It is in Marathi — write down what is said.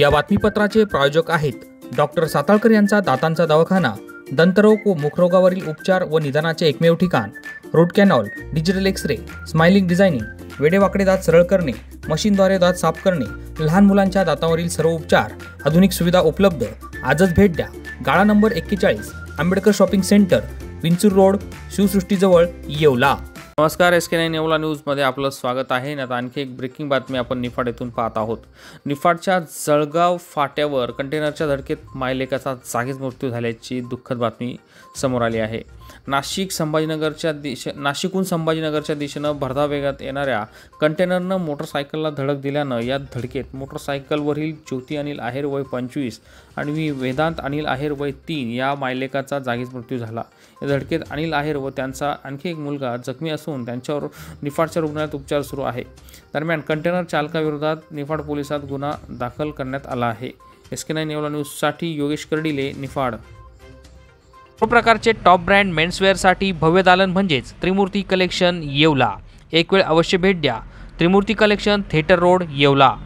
या बातमीपत्राचे प्रायोजक आहेत डॉक्टर साताळकर यांचा दातांचा दवाखाना, दंतरोग व मुखरोगावरील उपचार व निदानाचे एकमेव ठिकाण। Root canal, digital x-ray, smiling designing, वेडेवाकडे दात सरळ करणे, मशीनद्वारे दात साफ करणे, लहान मुलांच्या दातांवरील सर्व उपचार, आधुनिक सुविधा उपलब्ध। आजच भेट द्या। गाळा number 41, Ambedkar shopping centre, Vinchur road, शिवसृष्टीजवळ, येवला। नमस्कार, SK9 येवला न्यूजमध्ये आपलं स्वागत आहे। आता आणखी एक ब्रेकिंग बातमी आपण निफाड येथून पाहत आहोत। निफाडच्या जळगाव फाट्यावर कंटेनरच्या धडकेत मायलेकाचा जागीच मृत्यू झाल्याची दुःखद बातमी समोर आली आहे। नाशिकहून संभाजीनगरच्या दिशेनं भरधाव वेगात येणाऱ्या कंटेनरनं मोटरसायकलला धडक दिल्यानं या धडकेत मोटरसायकलवरील ज्योती अनिल आहेर वय 25 आणि वेदांत अनिल आहेर वय 3 या मायलेकाचा जागीच मृत्यू झाला। या धडकेत अनिल आहेर व त्यांचा आणखी एक मुलगा जखमी असून त्यांच्यावर निफाडच्या रुग्णालयात उपचार सुरू आहे। दरम्यान कंटेनर चालकाविरोधात निफाड पोलिसात गुन्हा दाखल करण्यात आला आहे। SK9 येवला न्यूजसाठी योगेश कर्डिले, निफाड। सर्व प्रकारचे टॉप ब्रँड मेन्सवेअरसाठी भव्य दालन म्हणजेच त्रिमूर्ती कलेक्शन येवला। एक वेळ अवश्य भेट द्या। त्रिमूर्ती कलेक्शन, थिएटर रोड, येवला।